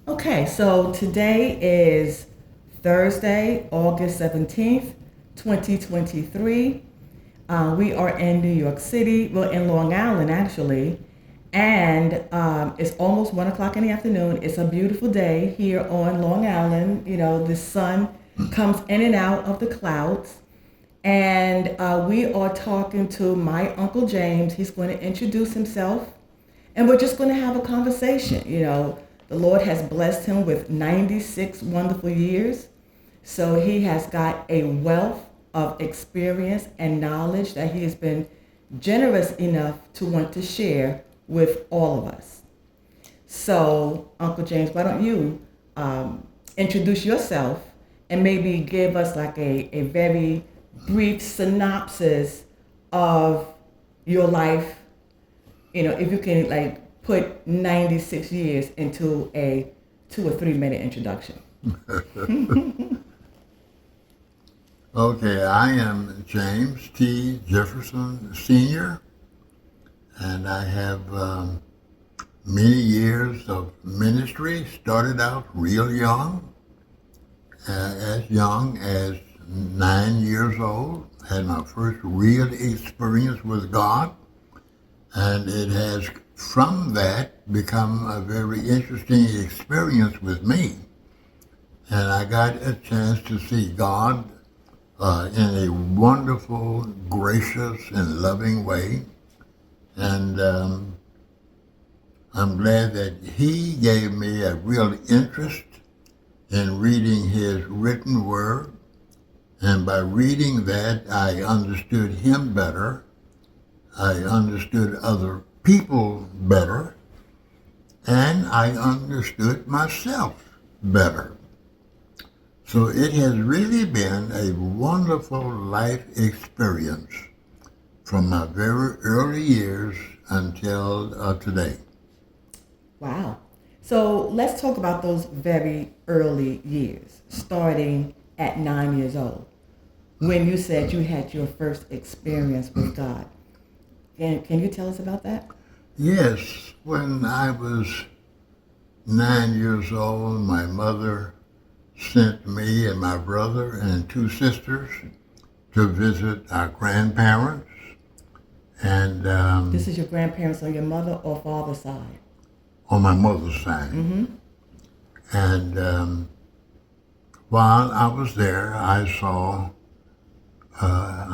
Okay, so today is Thursday, August 17th, 2023. We are in New York City, well, in Long Island actually, and it's almost 1 o'clock in the afternoon. It's a beautiful day here on Long Island. You know, the sun comes in and out of the clouds. And we are talking to my Uncle James. He's going to introduce himself and we're just going to have a conversation. You know, the Lord has blessed him with 96 wonderful years. So he has got a wealth of experience and knowledge that he has been generous enough to want to share with all of us. So, Uncle James, why don't you introduce yourself and maybe give us like a very brief synopsis of your life, you know, if you can like put 96 years into a 2 or 3 minute introduction. Okay, I am James T. Jefferson Sr., and I have many years of ministry. Started out real young as 9 years old. Had my first real experience with God, and it has from that become a very interesting experience with me. And I got a chance to see God in a wonderful, gracious, and loving way. And I'm glad that He gave me a real interest in reading His written word. And by reading that, I understood Him better. I understood other people better. And I understood myself better. So it has really been a wonderful life experience from my very early years until today. Wow. So let's talk about those very early years, starting at 9 years old, when you said you had your first experience with God. Can you tell us about that? Yes, when I was 9 years old, my mother sent me and my brother and two sisters to visit our grandparents. And This is your grandparents on your mother or father's side? on my mother's side. Mm-hmm. And while I was there, I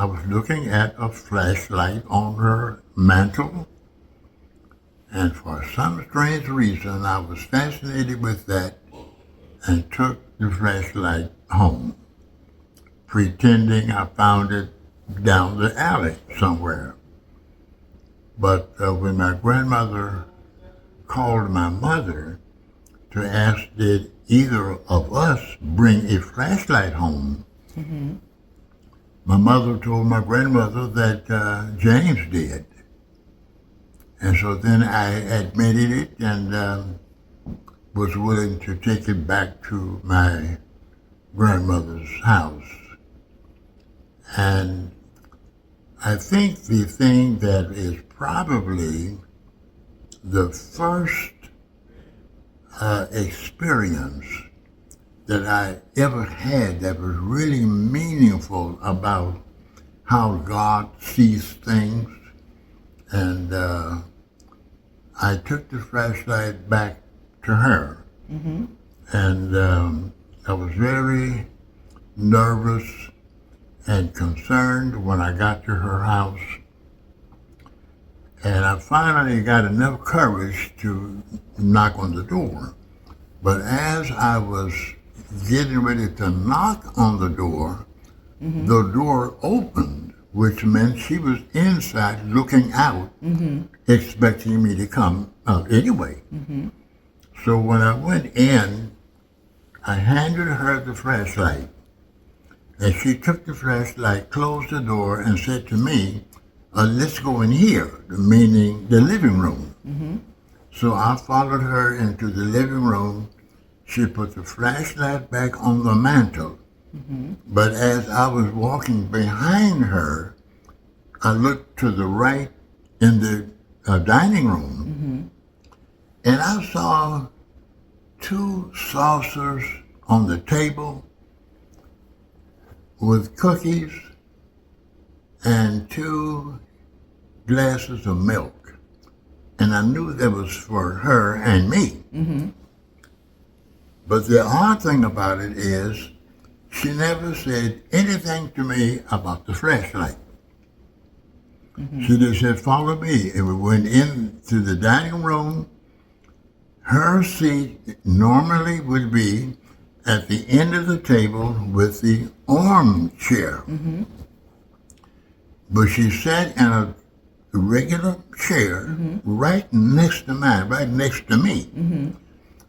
was looking at a flashlight on her mantle. And for some strange reason, I was fascinated with that and took the flashlight home, pretending I found it down the alley somewhere. But when my grandmother called my mother to ask did either of us bring a flashlight home, Mm-hmm. my mother told my grandmother that James did. And so then I admitted it and was willing to take it back to my grandmother's house. And I think the thing that is probably the first experience that I ever had that was really meaningful about how God sees things. And I took the flashlight back to her. Mm-hmm. And I was very nervous and concerned when I got to her house. And I finally got enough courage to knock on the door. But as I was getting ready to knock on Mm-hmm. the door opened, which meant she was inside looking out, Mm-hmm. expecting me to come out anyway. Mm-hmm. So when I went in, I handed her the flashlight. And she took the flashlight, closed the door, and said to me, let's go in here, meaning the living room. Mm-hmm. So I followed her into the living room. She put the flashlight back on the mantle. Mm-hmm. But as I was walking behind her, I looked to the right in the dining room, Mm-hmm. and I saw two saucers on the table with cookies and two glasses of milk. And I knew that was for her and me. Mm-hmm. But the odd thing about it is she never said anything to me about the flashlight. Mm-hmm. She just said, follow me. And we went into the dining room. Her seat normally would be at the end of the table with the armchair. Mm-hmm. But she sat in a regular chair right next to mine, right next to me. Mm-hmm.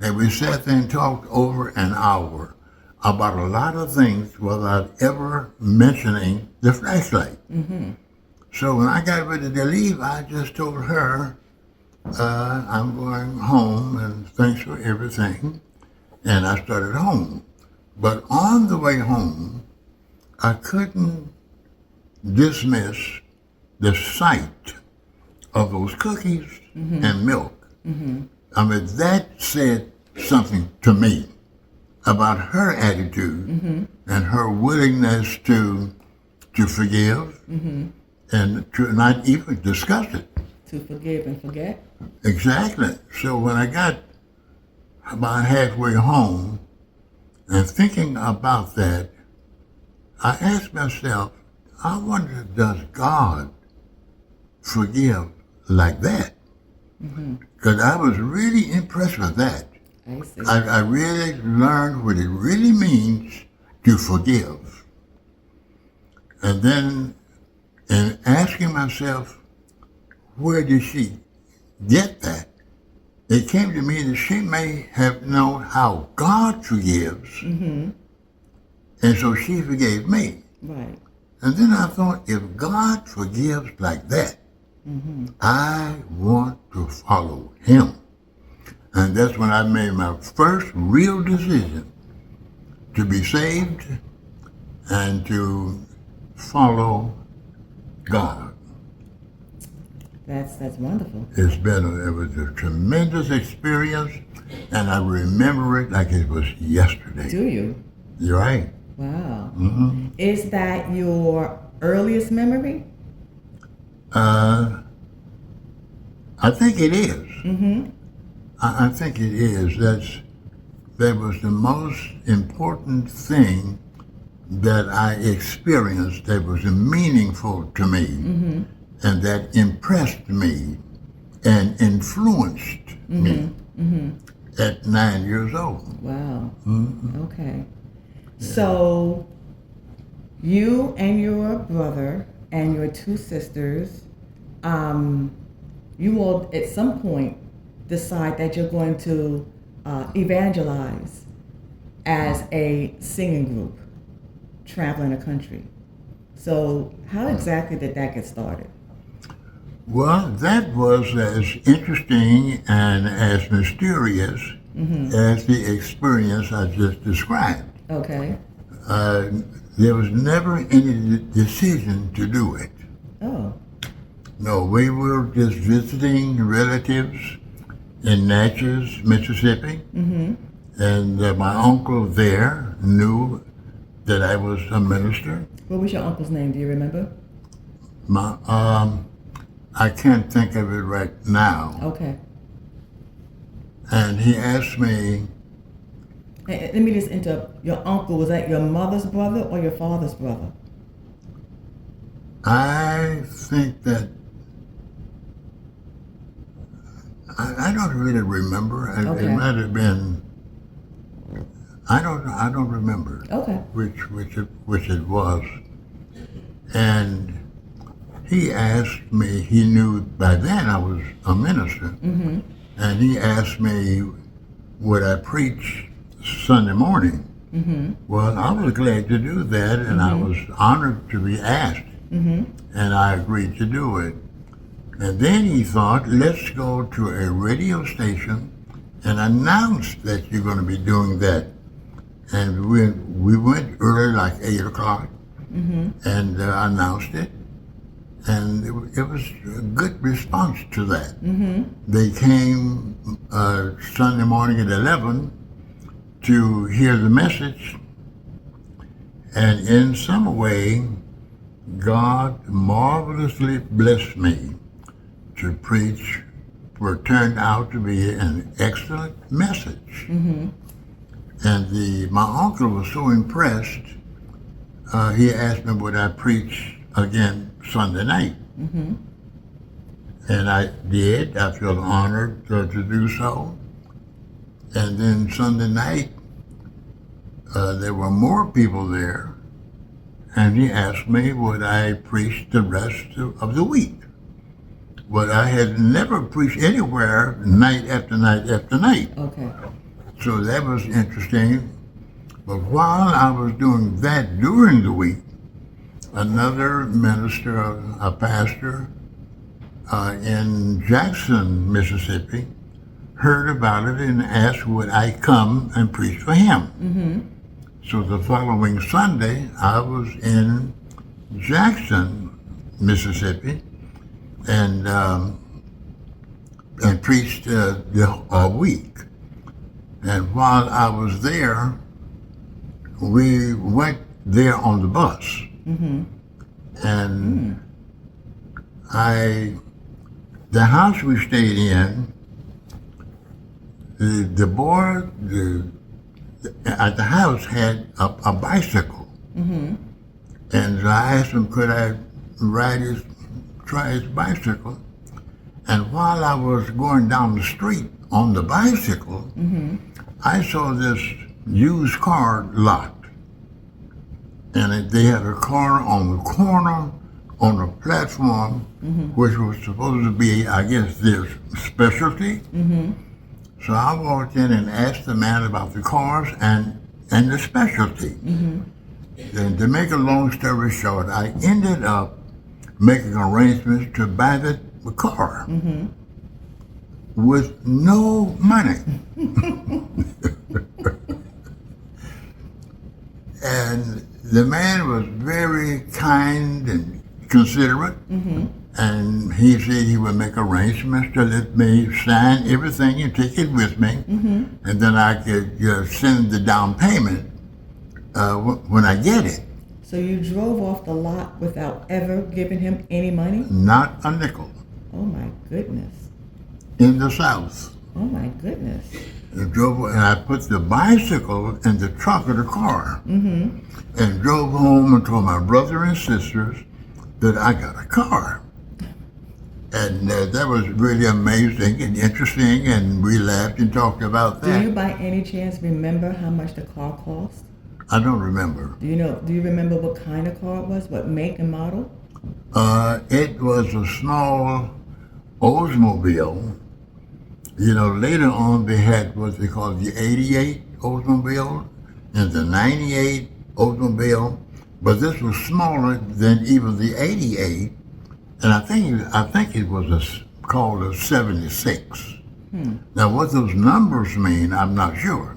And we sat there and talked over an hour about a lot of things without ever mentioning the flashlight. Mm-hmm. So when I got ready to leave, I just told her, I'm going home and thanks for everything. And I started home. But on the way home, I couldn't dismiss the sight of those cookies and milk. Mm-hmm. I mean, that said something to me about her attitude and her willingness to forgive and to not even discuss it. To forgive and forget? Exactly. So when I got about halfway home and thinking about that, I asked myself, I wonder, does God forgive like that? Because I was really impressed with that. I see. I really learned what it really means to forgive. And then in asking myself, where did she get that? It came to me that she may have known how God forgives, and so she forgave me. Right. And then I thought, if God forgives like that, I want to follow him. And that's when I made my first real decision to be saved and to follow God. That's wonderful. It was a tremendous experience, and I remember it like it was yesterday. Do you? You're right. Wow. Is that your earliest memory? I think it is. I think it is. That was the most important thing that I experienced that was meaningful to me and that impressed me and influenced me at 9 years old. Wow. Okay. So you and your brother and your two sisters, you will at some point decide that you're going to evangelize as a singing group, traveling the country. So how exactly did that get started? Well, that was as interesting and as mysterious as the experience I just described. Okay. There was never any decision to do it. Oh. No, we were just visiting relatives in Natchez, Mississippi. And my uncle there knew that I was a minister. What was your uncle's name? Do you remember? I can't think of it right now. Okay. And he asked me, Hey, let me just interrupt. Your uncle, was that your mother's brother or your father's brother? I think that, I don't really remember. Okay. It might have been, I don't remember Okay. which it was. And he asked me, he knew by then I was a minister, and he asked me, would I preach Sunday morning? Well, I was glad to do that, and I was honored to be asked, and I agreed to do it. And then he thought, let's go to a radio station and announce that you're going to be doing that. And we went early, like 8 o'clock, and announced it. And it was a good response to that. They came Sunday morning at 11, to hear the message, and in some way, God marvelously blessed me to preach what turned out to be an excellent message. And my uncle was so impressed, he asked me would I preach again Sunday night. And I did. I feel honored to do so. And then Sunday night, there were more people there, and he asked me would I preach the rest of the week. But I had never preached anywhere night after night after night. Okay. So that was interesting. But while I was doing that during the week, another minister, a pastor in Jackson, Mississippi, heard about it and asked would I come and preach for him. So the following Sunday, I was in Jackson, Mississippi, and preached a week. And while I was there, we went there on the bus. And the house we stayed in, the boy at the house had a bicycle. And I asked him, could I try his bicycle? And while I was going down the street on the bicycle, I saw this used car lot. And they had a car on the corner on a platform, which was supposed to be, I guess, their specialty. So I walked in and asked the man about the cars and the specialty. And to make a long story short, I ended up making arrangements to buy the car with no money. And the man was very kind and considerate, and he said he would make arrangements to let me sign everything and take it with me, and then I could send the down payment when I get it. So you drove off the lot without ever giving him any money? Not a nickel. Oh my goodness. In the South. Oh my goodness. I drove, and I put the bicycle in the trunk of the car, and drove home and told my brother and sisters that I got a car. And that was really amazing and interesting, and we laughed and talked about that. Do you by any chance remember how much the car cost? I don't remember. Do you remember what kind of car it was? What make and model? It was a small Oldsmobile. Later on they had what they called the 88 Oldsmobile and the 98 Oldsmobile, but this was smaller than even the 88, and I think it was called a 76. Now what those numbers mean, I'm not sure.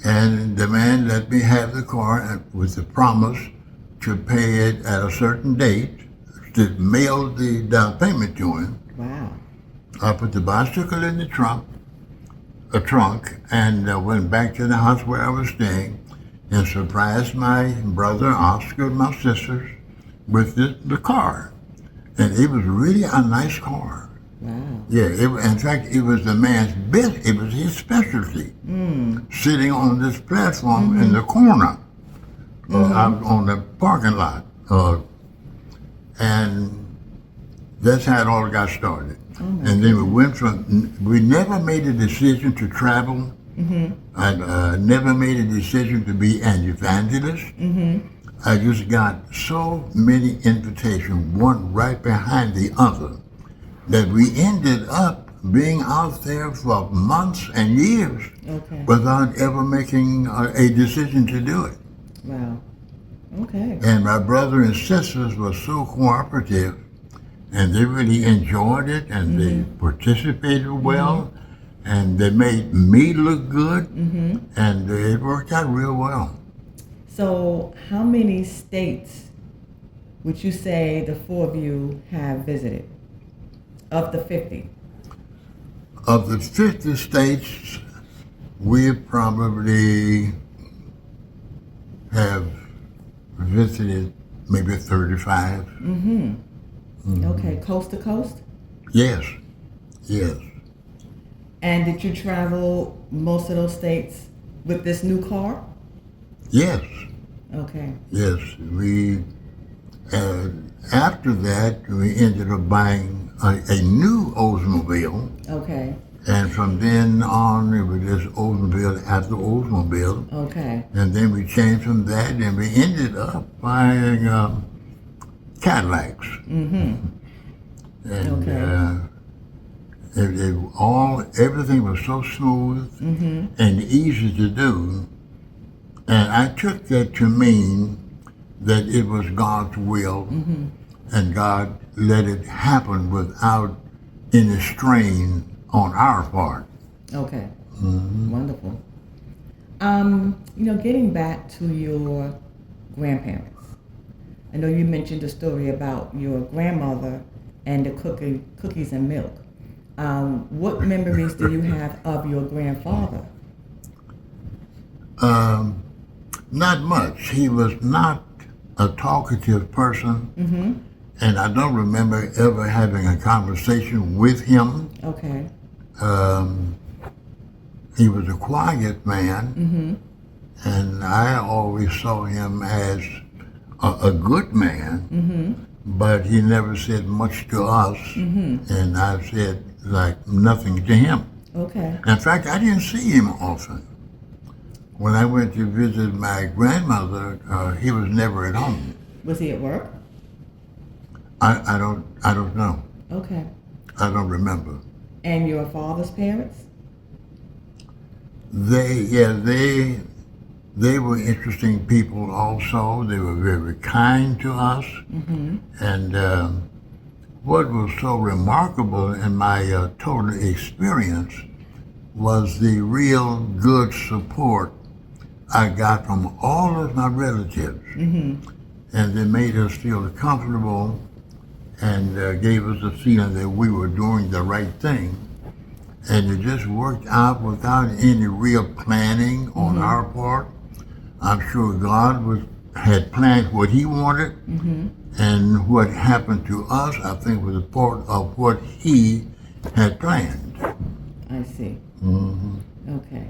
And the man let me have the car with the promise to pay it at a certain date, to mail the down payment to him. Wow. I put the bicycle in the trunk, and went back to the house where I was staying, and surprised my brother, Oscar, and my sisters with the car. And it was really a nice car. Wow. Yeah, in fact, it was the man's bit. It was his specialty, sitting on this platform in the corner, out on the parking lot. And that's how it all got started. And then we never made a decision to travel. I never made a decision to be an evangelist. I just got so many invitations, one right behind the other, that we ended up being out there for months and years without ever making a decision to do it. Wow. Okay. And my brother and sisters were so cooperative, and they really enjoyed it, and they participated well, and they made me look good, and it worked out real well. So how many states would you say the four of you have visited of the 50? Of the 50 states, We probably have visited maybe 35. Okay, coast to coast? Yes, yes, And did you travel most of those states with this new car? yes, Okay. yes. We uh, after that we ended up buying a new Oldsmobile, Okay. and from then on it was just Oldsmobile after Oldsmobile, Okay. and then we changed from that, and we ended up buying Cadillacs, and Okay. everything was so smooth and easy to do, and I took that to mean that it was God's will, and God let it happen without any strain on our part. Okay. Wonderful. Getting back to your grandparents. I know you mentioned the story about your grandmother and the cookies and milk. What memories do you have of your grandfather? Not much. He was not a talkative person, and I don't remember ever having a conversation with him. Okay. Um, he was a quiet man, and I always saw him as a good man, but he never said much to us, and I said like nothing to him. Okay. In fact, I didn't see him often. When I went to visit my grandmother, he was never at home. Was he at work? I don't know. Okay. I don't remember. And your father's parents? They were interesting people also. They were very kind to us. And what was so remarkable in my total experience was the real good support I got from all of my relatives. And they made us feel comfortable and gave us a feeling that we were doing the right thing. And it just worked out without any real planning on our part. I'm sure had planned what he wanted, and what happened to us, I think, was a part of what he had planned. I see. Okay.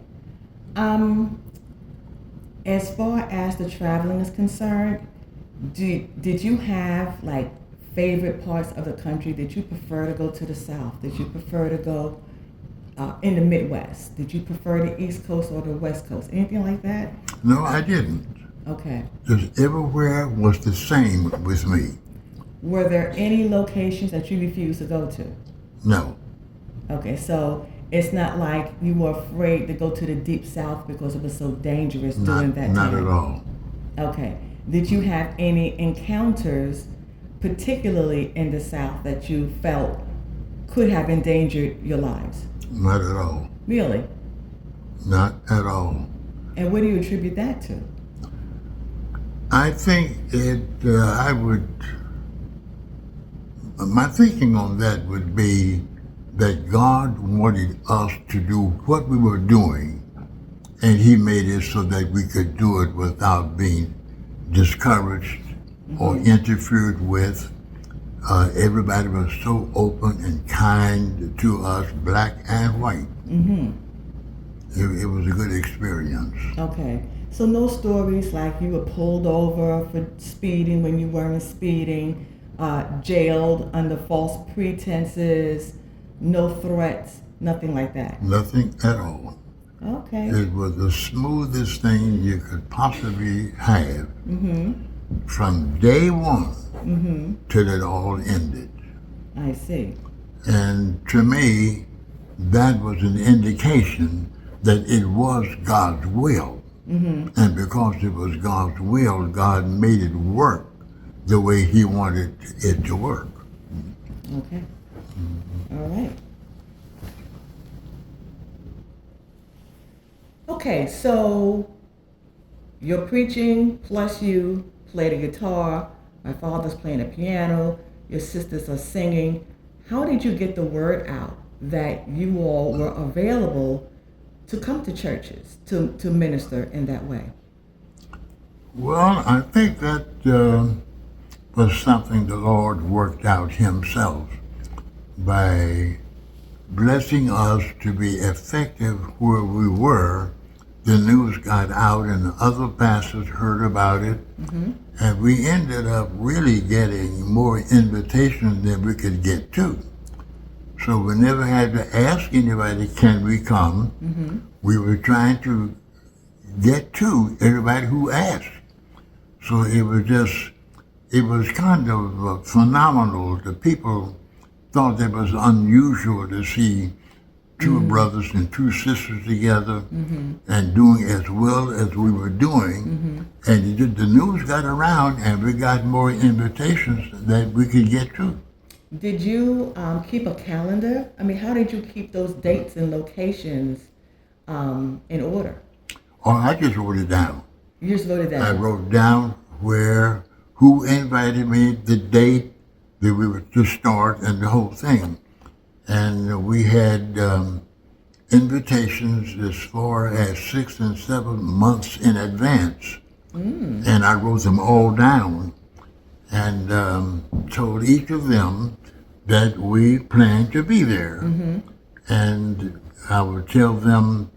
As far as the traveling is concerned, did you have like favorite parts of the country? Did you prefer to go to the South? Did you prefer to go in the Midwest? Did you prefer the East Coast or the West Coast? Anything like that? No, I didn't. Okay. Just everywhere was the same with me. Were there any locations that you refused to go to? No, Okay, so it's not like you were afraid to go to the Deep South because it was so dangerous during that not time? at all. Okay. Did you have any encounters, particularly in the South, that you felt could have endangered your lives? Not at all. Really? Not at all. And what do you attribute that to? I think my thinking on that would be that God wanted us to do what we were doing, and He made it so that we could do it without being discouraged or interfered with. Everybody was so open and kind to us, black and white. It was a good experience. Okay. So no stories like you were pulled over for speeding when you weren't speeding, jailed under false pretenses, no threats, nothing like that? Nothing at all. Okay. It was the smoothest thing you could possibly have from day one till it all ended. I see. And to me, that was an indication that it was God's will. And because it was God's will, God made it work the way He wanted it to work. Okay. All right. Okay, so you're preaching, plus you play the guitar. My father's playing the piano. Your sisters are singing. How did you get the word out that you all were available to come to churches to minister in that way? Well, I think that was something the Lord worked out himself by blessing us to be effective where we were. The news got out and other pastors heard about it, and we ended up really getting more invitations than we could get to. So we never had to ask anybody, can we come? We were trying to get to everybody who asked. So it was kind of phenomenal. The people thought it was unusual to see two brothers and two sisters together and doing as well as we were doing. And the news got around and we got more invitations that we could get to. Did you keep a calendar? I mean, how did you keep those dates and locations in order? Oh, I just wrote it down. You just wrote it down? I wrote down who invited me, the date that we were to start, and the whole thing. And we had invitations as far as 6 and 7 months in advance. And I wrote them all down and told each of them that we planned to be there. And I would tell them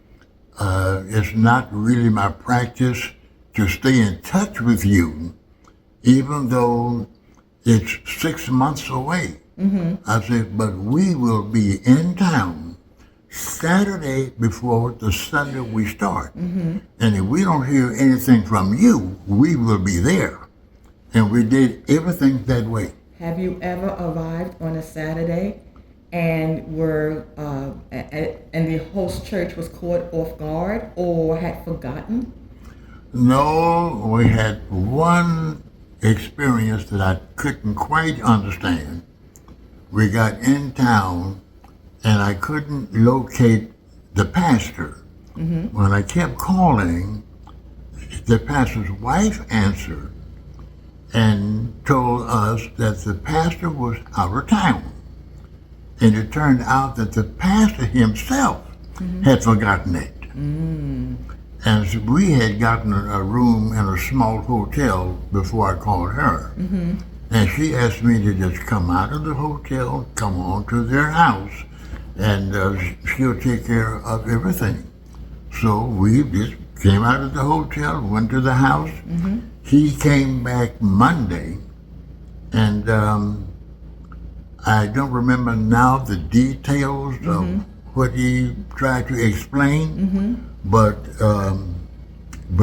it's not really my practice to stay in touch with you, even though it's 6 months away. I said, but we will be in town Saturday before the Sunday we start. And if we don't hear anything from you, we will be there. And we did everything that way. Have you ever arrived on a Saturday and were and the host church was caught off guard or had forgotten? No, we had one experience that I couldn't quite understand. We got in town and I couldn't locate the pastor. When I kept calling, the pastor's wife answered and told us that the pastor was out of town. And it turned out that the pastor himself had forgotten it. And so we had gotten a room in a small hotel before I called her. And she asked me to just come out of the hotel, come on to their house, and she'll take care of everything. So we just came out of the hotel, went to the house. He came back Monday, and I don't remember now the details of what he tried to explain, but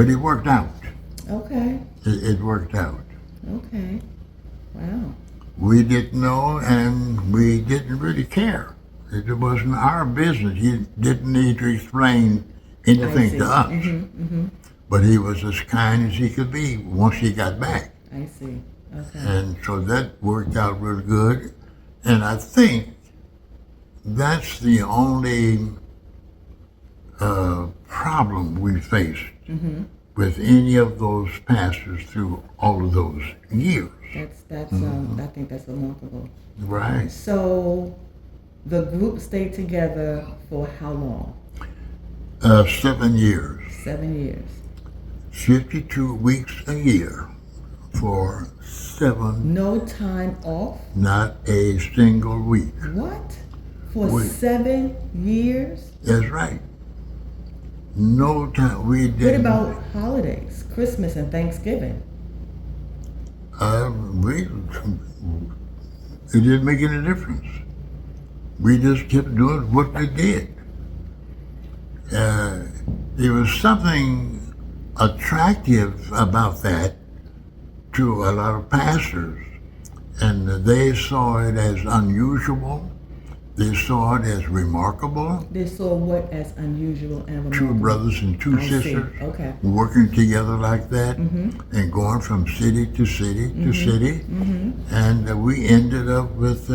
it worked out. Okay. It worked out. Okay. Wow. We didn't know, and we didn't really care. It wasn't our business. He didn't need to explain anything to us. But he was as kind as he could be once he got back. I see. Okay. And so that worked out real good. And I think that's the only problem we faced with any of those pastors through all of those years. That's I think that's remarkable. Right. So the group stayed together for how long? 7 years. 7 years. 52 weeks a year for 7. No time off? Not a single week. What? For 7 years? That's right. No time. We didn't. What about holidays, Christmas and Thanksgiving? It didn't make any difference. We just kept doing what we did. There was something attractive about that to a lot of pastors, and they saw it as unusual. They saw it as remarkable. They saw what as unusual and remarkable? 2 brothers and 2 sisters working together like that and going from city to city to city. And we ended up with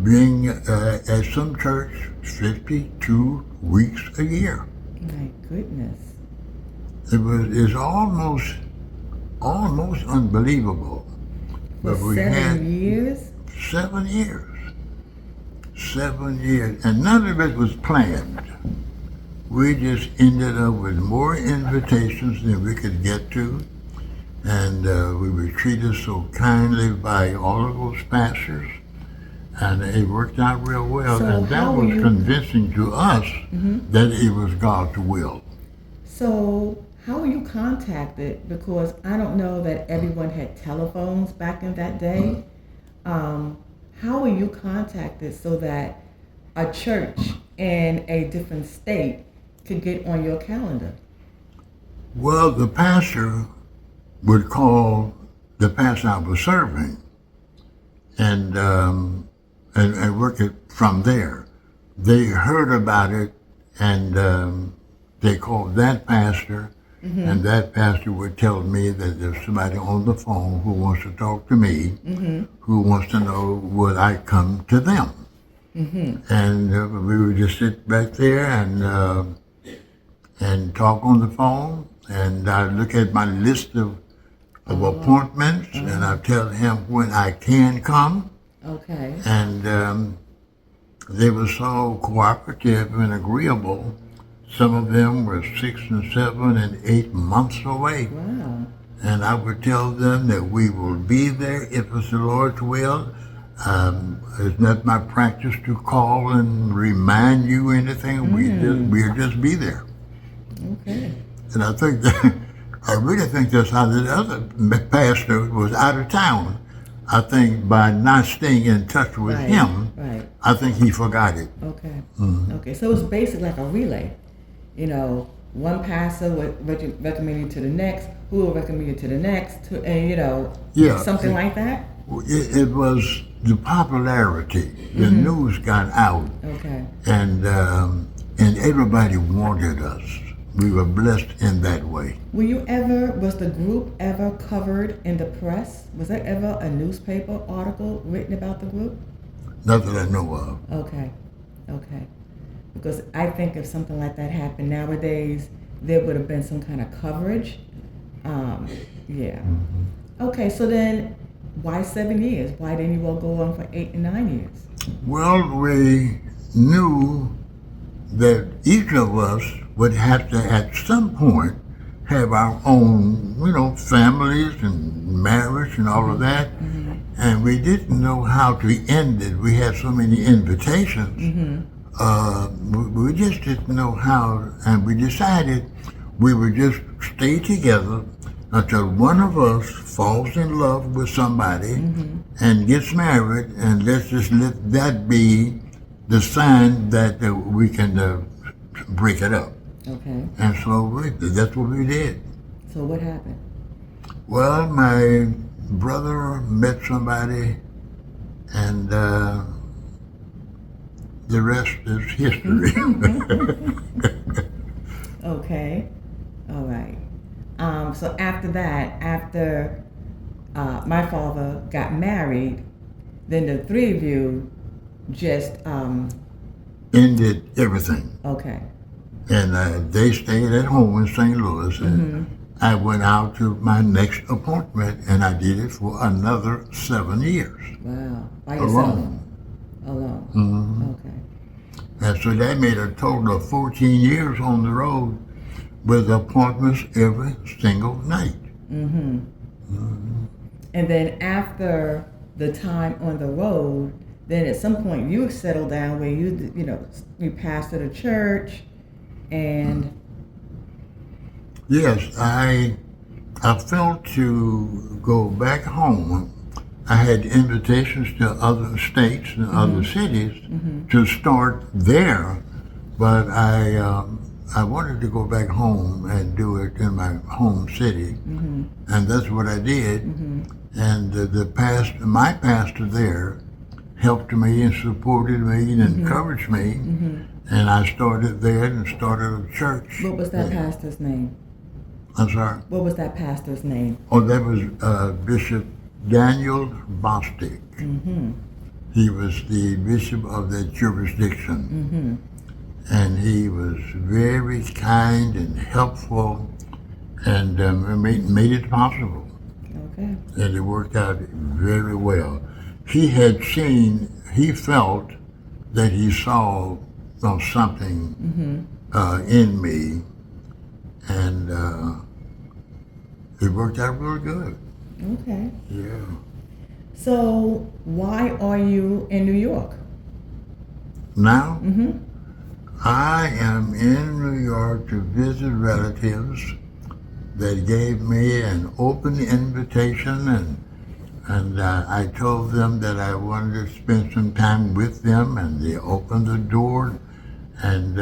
being at some church 52 weeks a year. My goodness. It's almost unbelievable. For 7 years? 7 years. 7 years. And none of it was planned. we just ended up with more invitations than we could get to. And we were treated so kindly by all of those pastors. And it worked out real well. So and that how were was you- convincing to us that it was God's will. So how were you contacted? Because I don't know that everyone had telephones back in that day. How were you contacted so that a church in a different state could get on your calendar? Well, the pastor would call the pastor I was serving and work it from there. They heard about it and they called that pastor, and that pastor would tell me that there's somebody on the phone who wants to talk to me, who wants to know would I come to them. And we would just sit back there and talk on the phone, and I look at my list of appointments, and I tell him when I can come. Okay. And they were so cooperative and agreeable. Some of them were 6 and 7 and 8 months away. Wow. And I would tell them that we will be there if it's the Lord's will. It's not my practice to call and remind you anything. We'll just be there. Okay. And I think that, I really think that's how the other pastor was out of town. I think by not staying in touch with him, I think he forgot it. Okay. Okay. So it was basically like a relay. You know, one pastor would recommend you to the next, who will recommend you to the next, and something like that. It was the popularity. The news got out, Okay. and everybody wanted us. We were blessed in that way. Was the group ever covered in the press? Was there ever a newspaper article written about the group? Not that I know of. Okay. Because I think if something like that happened nowadays, there would have been some kind of coverage. Yeah. Okay, so then why 7 years? Why didn't you all go on for 8 and 9 years? Well, we knew that each of us would have to, at some point, have our own, families and marriage and all of that. And we didn't know how to end it. We had so many invitations. We just didn't know how, and we decided we would just stay together until one of us falls in love with somebody and gets married, and let's just let that be the sign that we can break it up. Okay. And so that's what we did. So what happened? Well, my brother met somebody, and the rest is history. Okay. All right. So after that, after my father got married, then the three of you just ended everything. Okay. And they stayed at home in St. Louis, and I went out to my next appointment, and I did it for another 7 years. Wow. By yourself? Alone. Okay. And so that made a total of 14 years on the road with appointments every single night. And then after the time on the road, then at some point you settled down where you pastored a church, and yes, I felt to go back home. I had invitations to other states and other cities to start there, but I wanted to go back home and do it in my home city, and that's what I did. And my pastor there helped me and supported me and encouraged me, and I started there and started a church. What was that pastor's name? I'm sorry? What was that pastor's name? Oh, that was Bishop Daniel Bostic. He was the bishop of that jurisdiction. And he was very kind and helpful, and made it possible. Okay. And it worked out very well. He felt that he saw something in me, and it worked out real good. Okay. Yeah. So why are you in New York? Now, Mm-hmm. I am in New York to visit relatives that gave me an open invitation, and I told them that I wanted to spend some time with them, and they opened the door, and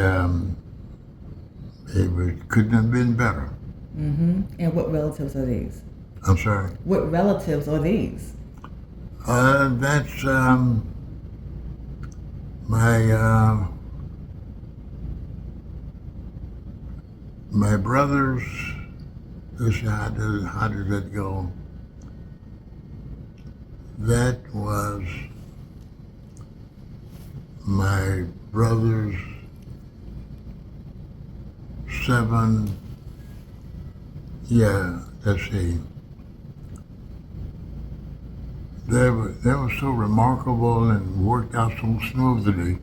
couldn't have been better. Mm-hmm. And what relatives are these? I'm sorry. What relatives are these? That's my my brothers. Let's see, how did that go? That was my brother's 7. Yeah, let's see. They were so remarkable and worked out so smoothly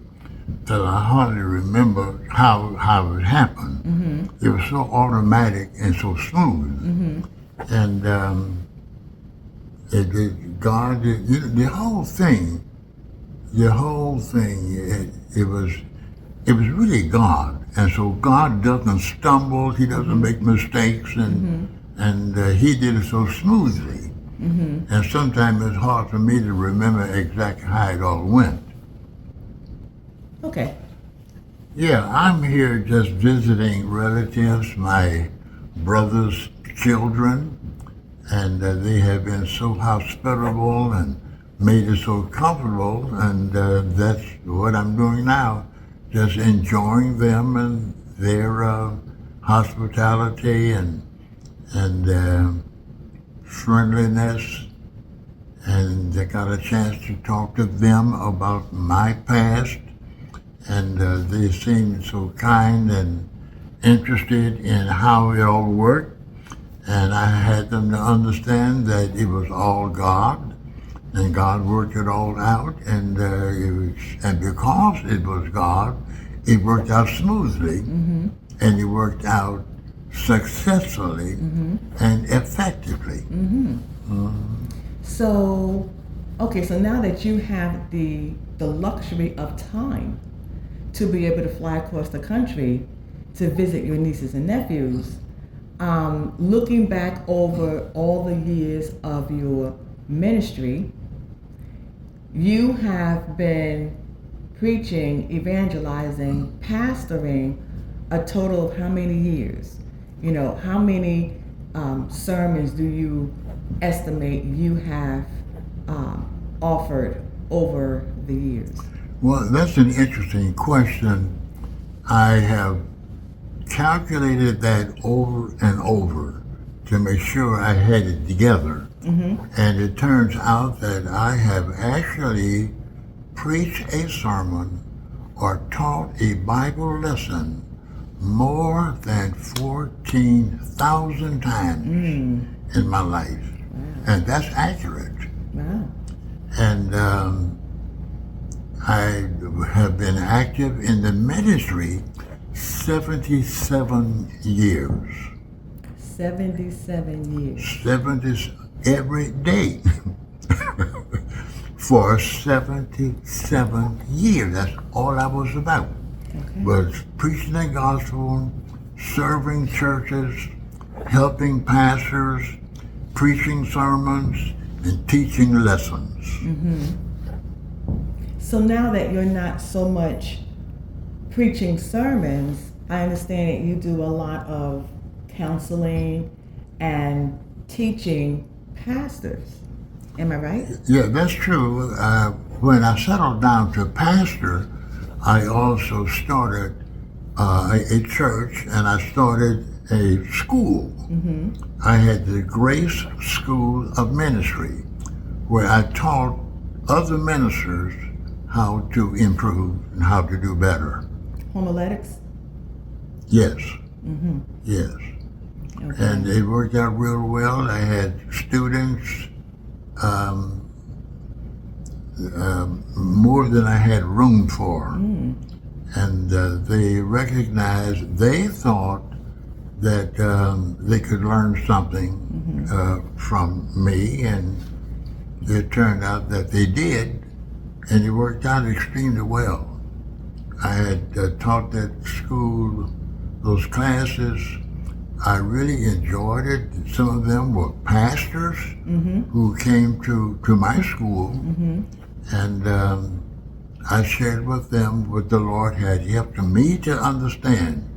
that I hardly remember how it happened. Mm-hmm. It was so automatic and so smooth. Mm-hmm. And God, the whole thing, it was really God. And so God doesn't stumble, He doesn't make mistakes, and He did it so smoothly. Mm-hmm. And sometimes it's hard for me to remember exactly how it all went. Okay. Yeah, I'm here just visiting relatives, my brother's children, and they have been so hospitable and made it so comfortable, and that's what I'm doing now, just enjoying them and their hospitality and friendliness, and I got a chance to talk to them about my past, and they seemed so kind and interested in how it all worked. And I had them to understand that it was all God, and God worked it all out, and and because it was God, it worked out smoothly, Mm-hmm. and it worked out successfully and effectively. So, okay, so now that you have the luxury of time to be able to fly across the country to visit your nieces and nephews, looking back over all the years of your ministry, you have been preaching, evangelizing, pastoring a total of how many years? You know, how many sermons do you estimate you have offered over the years? Well, that's an interesting question. I have calculated that over and over to make sure I had it together. Mm-hmm. And it turns out that I have actually preached a sermon or taught a Bible lesson more than 14,000 times in my life. Wow. And that's accurate. Wow. And I have been active in the ministry 77 years. 77 years. 70 every day. For 77 years. That's all I was about. Okay. Was preaching the gospel, serving churches, helping pastors, preaching sermons, and teaching lessons. Mm-hmm. So now that you're not so much preaching sermons, I understand that you do a lot of counseling and teaching pastors. Am I right? Yeah, that's true. When I settled down to pastor, I also started a church, and I started a school. Mm-hmm. I had the Grace School of Ministry, where I taught other ministers how to improve and how to do better. Homiletics? Yes, Mm-hmm. yes. Okay. And it worked out real well. I had students more than I had room for. and they recognized, they thought that they could learn something from me, and it turned out that they did, and it worked out extremely well. I had taught that school, those classes. I really enjoyed it. Some of them were pastors who came to my school, and I shared with them what the Lord had helped me to understand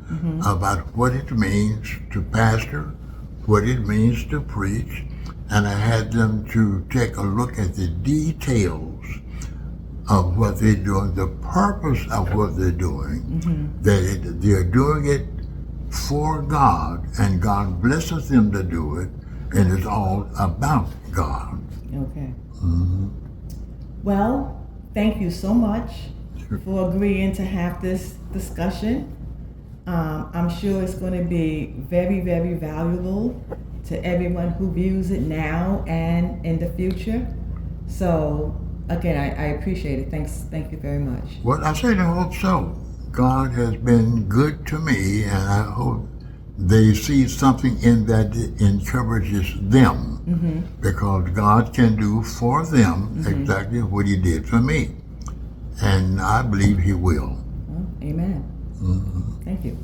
about what it means to pastor, what it means to preach, and I had them to take a look at the details of what they're doing, the purpose of what they're doing, that they're doing it for God, and God blesses them to do it, and it's all about God. Okay. Well, thank you so much for agreeing to have this discussion. I'm sure it's going to be very, very valuable to everyone who views it now and in the future. So, again, I appreciate it. Thank you very much. Well, I certainly hope so. God has been good to me, and I hope they see something in that encourages them, because God can do for them exactly what He did for me, and I believe He will. Well, amen. Thank you.